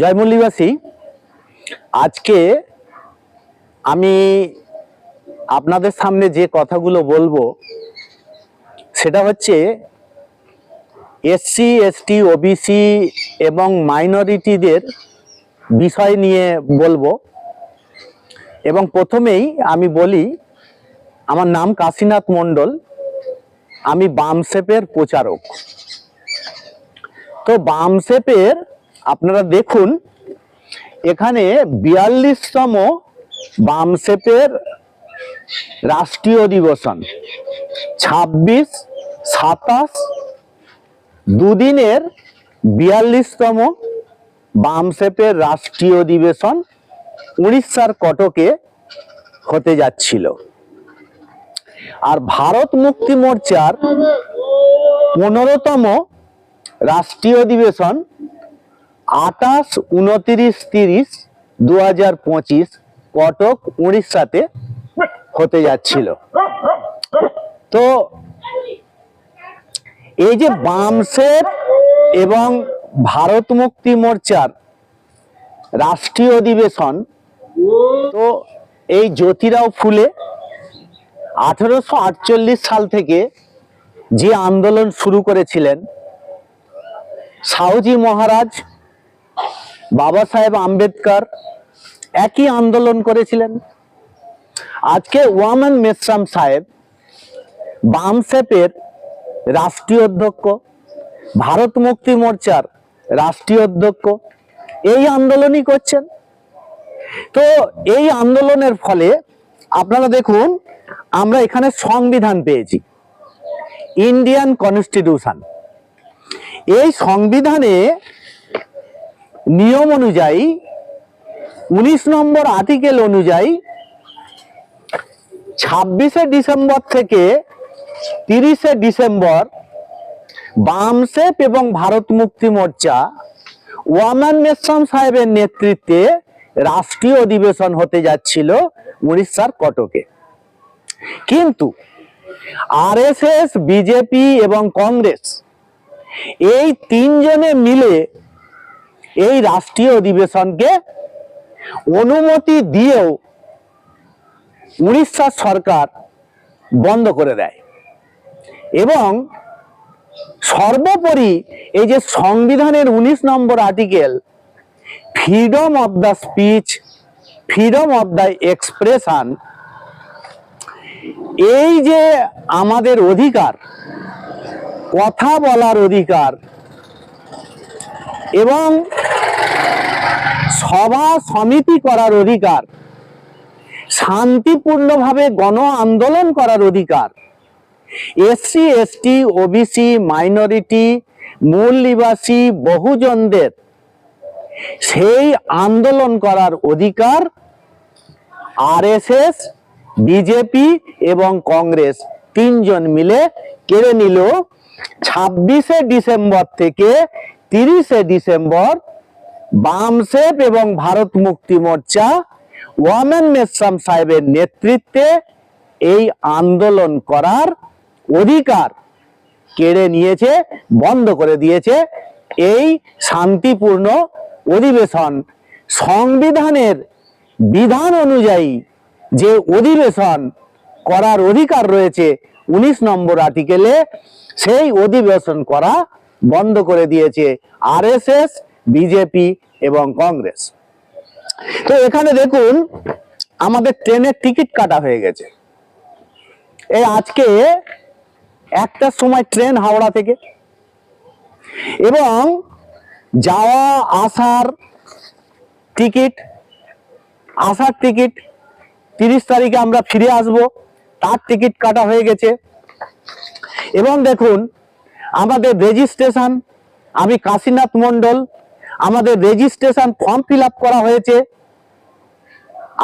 জয়মল্লিবাসী, আজকে আমি আপনাদের সামনে যে কথাগুলো বলবো সেটা হচ্ছে এসসি এসটি ওবিসি এবং মাইনরিটিদের বিষয় নিয়ে বলবো। এবং প্রথমেই আমি বলি, আমার নাম কাশীনাথ মণ্ডল, আমি বামসেপের প্রচারক। তো বামসেপের আপনারা দেখুন, এখানে 42তম বামসেপের রাষ্ট্রীয় অধিবেশন 26, 27 দুদিনের 42তম বামসেপের রাষ্ট্রীয় অধিবেশন উড়িষ্যার কটকে হতে যাচ্ছিল। আর ভারত মুক্তি মোর্চার 15তম রাষ্ট্রীয় অধিবেশন 28, 29, 30, 2025 কটক উড়িষ্যাতে হতে যাচ্ছিল। তো এই যে বামসেপ এবং ভারত মুক্তি মোর্চার রাষ্ট্রীয় অধিবেশন, তো এই জ্যোতিরাও ফুলে 1848 সাল থেকে যে আন্দোলন শুরু করেছিলেন, সাহুজি মহারাজ, বাবা সাহেব আম্বেদকর একই আন্দোলন করেছিলেন। আজকে ওয়ামন মেশ্রাম সাহেব বামসেপের রাষ্ট্রীয় অধ্যক্ষ, ভারত মুক্তি মোর্চার রাষ্ট্রীয় অধ্যক্ষ, এই আন্দোলনই করছেন। তো এই আন্দোলনের ফলে আপনারা দেখুন, আমরা এখানে সংবিধান পেয়েছি, ইন্ডিয়ান কনস্টিটিউশন। এই সংবিধানে নিয়ম অনুযায়ী 19 নম্বর আর্টিকেল অনুযায়ী 26শে ডিসেম্বর থেকে 30শে ডিসেম্বর বামসেপ এবং ভারত মুক্তি মোর্চা ওয়ামন মেশ্রাম সাহেবের নেতৃত্বে রাষ্ট্রীয় অধিবেশন হতে যাচ্ছিল উড়িষ্যার কটকে। কিন্তু আরএসএস, বিজেপি এবং কংগ্রেস এই তিনজনে মিলে এই রাষ্ট্রীয় অধিবেশনকে অনুমতি দিয়েও উড়িষ্যা সরকার বন্ধ করে দেয়। এবং সর্বোপরি এই যে সংবিধানের 19 নম্বর article, freedom of the speech, freedom of the expression, এই যে আমাদের অধিকার, কথা বলার অধিকার এবং সভা সমিতি করার অধিকার, শান্তিপূর্ণভাবে গণ আন্দোলন করার অধিকার, এসসি এসটি ওবিসি মাইনরিটি মূল নিবাসী বহুজনদের সেই আন্দোলন করার অধিকার আরএসএস, বিজেপি এবং কংগ্রেস তিনজন মিলে কেড়ে নিল। 26শে ডিসেম্বর থেকে 30শে ডিসেম্বর বামসেপ এবং ভারত মুক্তি মোর্চা ওয়ামন মেশ্রাম সাহেবের নেতৃত্বে এই আন্দোলন করার অধিকার কেড়ে নিয়েছে, বন্ধ করে দিয়েছে। এই শান্তিপূর্ণ অধিবেশন, সংবিধানের বিধান অনুযায়ী যে অধিবেশন করার অধিকার রয়েছে 19 নম্বর আর্টিকেলে, সেই অধিবেশন করা বন্ধ করে দিয়েছে আরএসএস, বিজেপি এবং কংগ্রেস। তো এখানে দেখুন, আমাদের ট্রেনের টিকিট কাটা হয়ে গেছে। এই আজকে 1টার সময় ট্রেন হাওড়া থেকে, এবং যাওয়া আসার টিকিট, 30 তারিখে আমরা ফিরে আসব, তার টিকিট কাটা হয়ে গেছে। এবং দেখুন, আমাদের রেজিস্ট্রেশন, আমি কাশীনাথ মণ্ডল, আমাদের রেজিস্ট্রেশন ফর্ম ফিল আপ করা হয়েছে।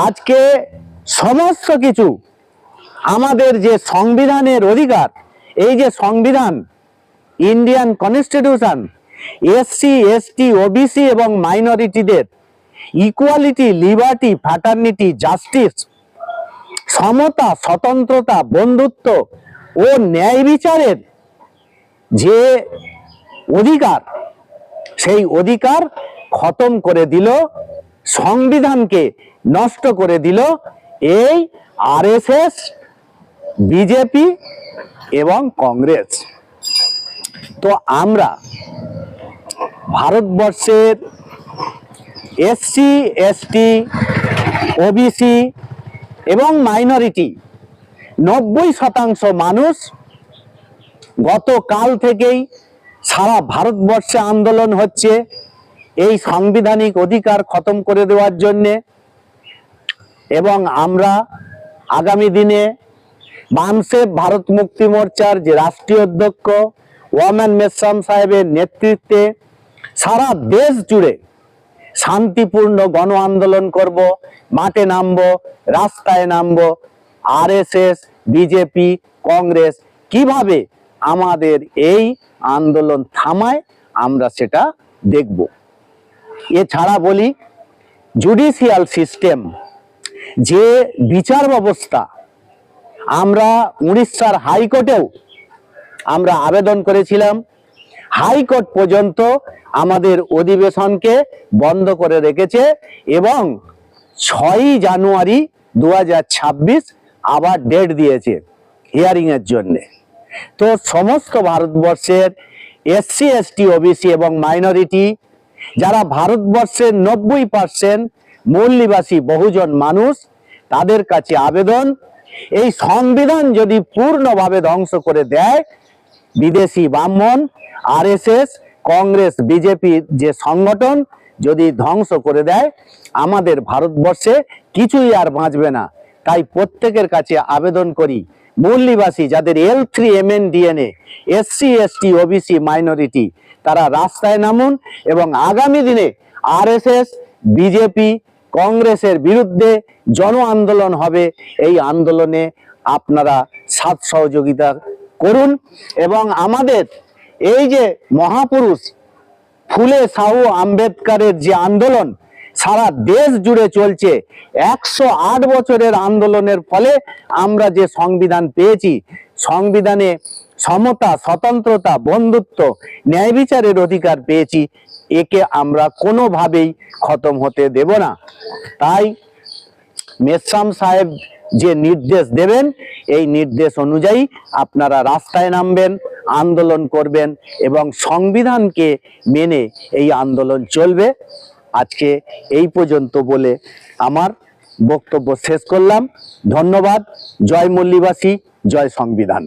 আজকে সমস্ত কিছু আমাদের যে সংবিধানের অধিকার, এই যে সংবিধান, Indian constitution, SC ST OBC এবং মাইনরিটিদের ইকুয়ালিটি, লিবার্টি, ফ্র্যাটার্নিটি, জাস্টিস, সমতা, স্বতন্ত্রতা, বন্ধুত্ব ও ন্যায় বিচারের যে অধিকার, সেই অধিকার খতম করে দিল, সংবিধানকে নষ্ট করে দিল এই আরএসএস, বিজেপি এবং কংগ্রেস। তো আমরা ভারতবর্ষের এসসি, এসটি, ওবিসি এবং মাইনরিটি 90% মানুষ গতকাল থেকেই সারা ভারতবর্ষে আন্দোলন হচ্ছে এই সাংবিধানিক অধিকার খতম করে দেওয়ার জন্যে। এবং আমরা আগামী দিনে বামসেফ ভারত মুক্তি মোর্চার যে রাষ্ট্রীয় অধ্যক্ষ ওয়ামেন মেসাম সাহেবের নেতৃত্বে সারা দেশ জুড়ে শান্তিপূর্ণ গণ আন্দোলন করব, মাঠে নামবো, রাস্তায় নামবো। আরএসএস, বিজেপি, কংগ্রেস কিভাবে আমাদের এই আন্দোলন থামায় আমরা সেটা দেখব। এছাড়া বলি, জুডিশিয়াল সিস্টেম, যে বিচার ব্যবস্থা, আমরা উড়িষ্যার হাইকোর্টেও আমরা আবেদন করেছিলাম, হাইকোর্ট পর্যন্ত আমাদের অধিবেশনকে বন্ধ করে রেখেছে এবং 6ই জানুয়ারি 2026 আবার ডেট দিয়েছে হিয়ারিং এর জন্য। তো সমস্ত ভারতবর্ষের এসসি, এসটি, ওবিসি এবং মাইনরিটি, যারা ভারতবর্ষের 90% মূল নিবাসী বহুজন মানুষ, তাদের কাছে আবেদন, এই সংবিধান যদি পূর্ণভাবে ধ্বংস করে দেয় বিদেশি ব্রাহ্মণ, আরএসএস, কংগ্রেস, বিজেপি যে সংগঠন যদি ধ্বংস করে দেয়, আমাদের ভারতবর্ষে কিছুই আর বাঁচবে না। তাই প্রত্যেকের কাছে আবেদন করি, মূল নিবাসী যাদের L3MN/DNA, SC, ST, OBC, minority, তারা রাস্তায় নামুন এবং আগামী দিনে আরএসএস, বিজেপি, কংগ্রেসের বিরুদ্ধে জন আন্দোলন হবে। এই আন্দোলনে আপনারা সাথ সহযোগিতা করুন এবং আমাদের এই যে মহাপুরুষ ফুলে সাহু আম্বেদকরের যে আন্দোলন সারা দেশ জুড়ে চলছে, 108 বছরের আন্দোলনের ফলে আমরা যে সংবিধান পেয়েছি, সংবিধানে সমতা, স্বতন্ত্রতা, বন্ধুত্ব, ন্যায় বিচারের অধিকার পেয়েছি, একে আমরা কোনোভাবেই খতম হতে দেব না। তাই মেসাম সাহেব যে নির্দেশ দেবেন, এই নির্দেশ অনুযায়ী আপনারা রাস্তায় নামবেন, আন্দোলন করবেন এবং সংবিধানকে মেনে এই আন্দোলন চলবে। আজকে এই পর্যন্ত বলে আমার বক্তব্য শেষ করলাম। ধন্যবাদ। জয় মল্লিবাসী, জয় সংবিধান।